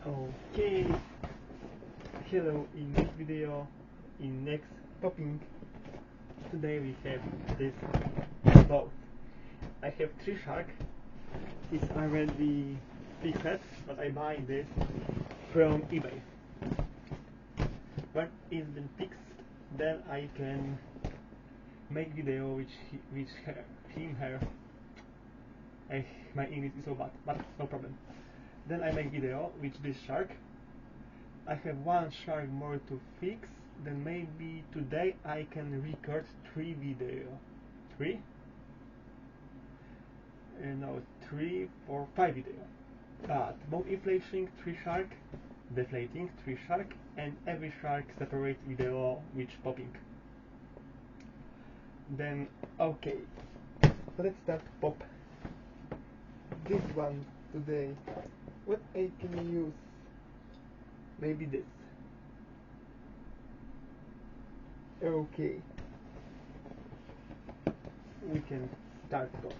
Okay, hello. In this video, in next topic, today we have this boat. I have 3 sharks. It's already fixed, but I buy this from eBay. When it's been fixed, then I can make video which him her. My English is so bad, but no problem. Then I make video with this shark. I have 1 shark more to fix. Then maybe today I can record 3 video. 3? No, 3, 4, 5 video. But both inflating 3 shark, deflating 3 shark, and every shark separate video with popping. Then okay, let's start pop. This one today. What I can use? Maybe this. Okay. We can start pop.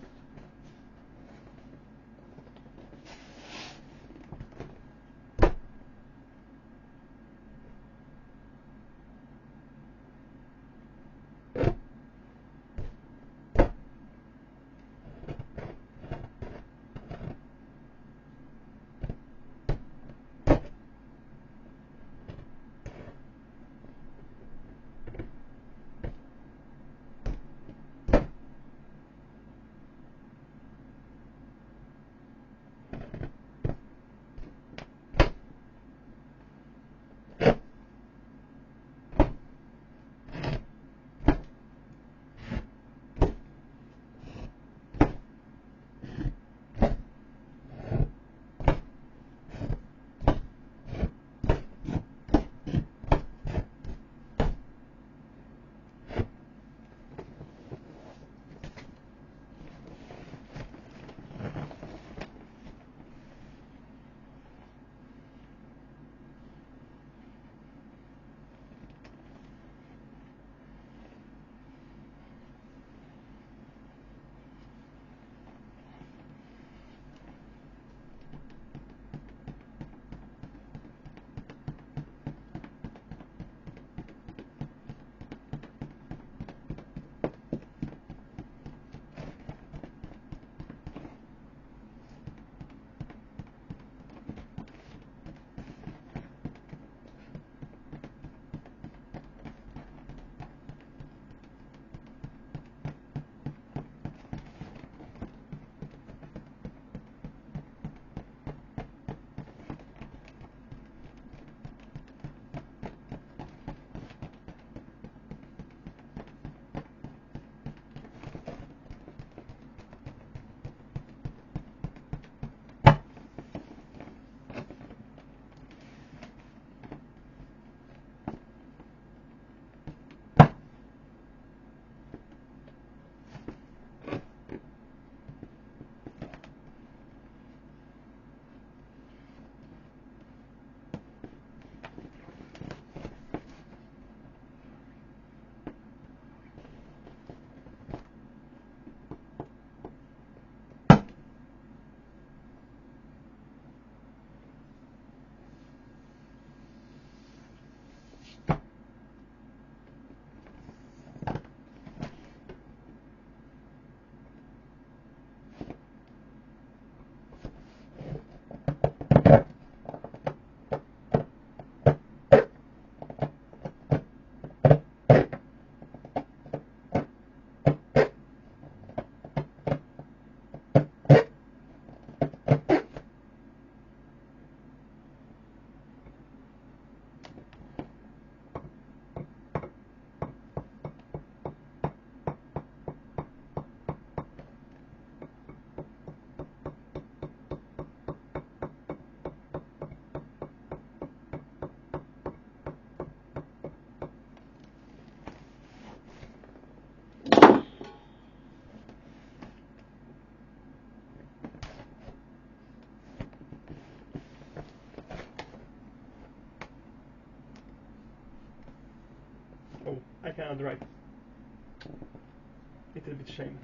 Oh, I cannot write. It's a bit shame.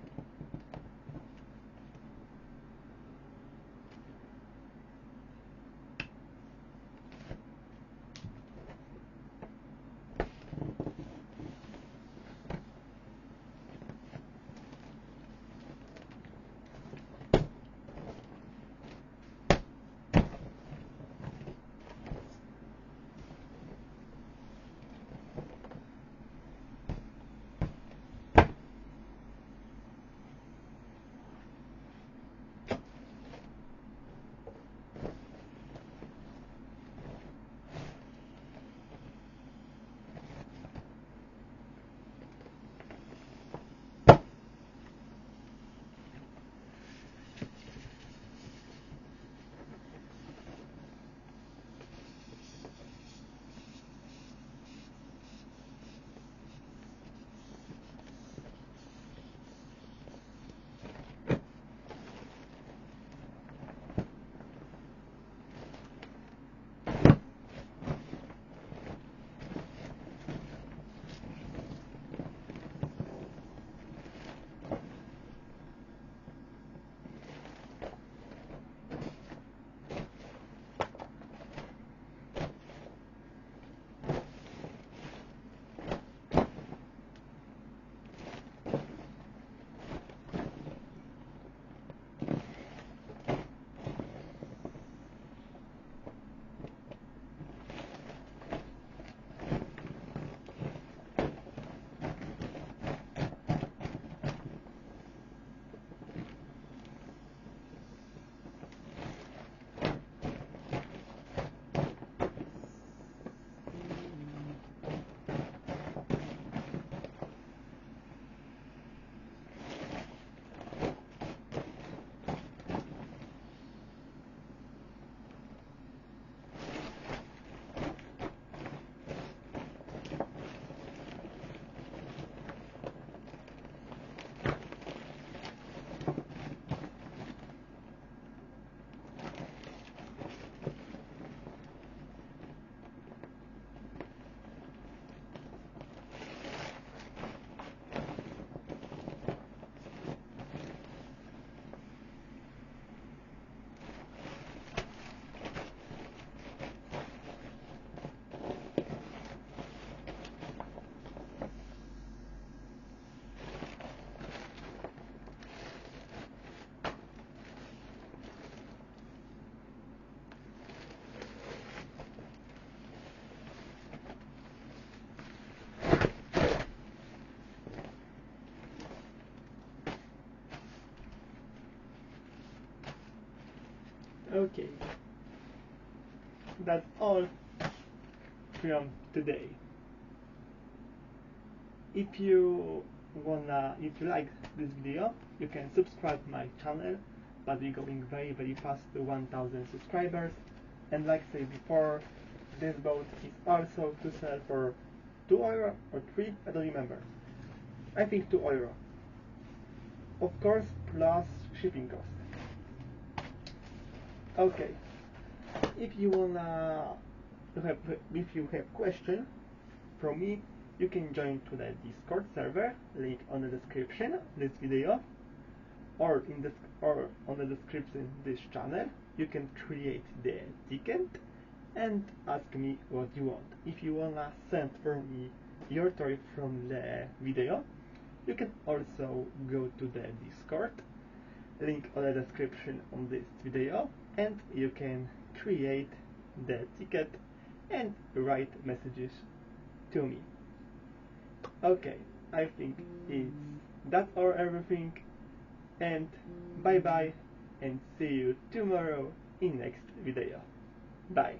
Okay, that's all from today. If you like this video, you can subscribe my channel, but we're going very fast to 1000 subscribers. And like I said before, this boat is also to sell for €2 or 3, I don't remember. I think €2. Of course, plus shipping cost. Okay, if you have question from me, you can join to the Discord server, link on the description of this video, or on the description of this channel. You can create the ticket and ask me what you want. If you wanna send for me your toy from the video, you can also go to the Discord, link on the description on this video, and you can create the ticket and write messages to me. Okay, I think that's all everything, and bye bye, and see you tomorrow in next video. Bye.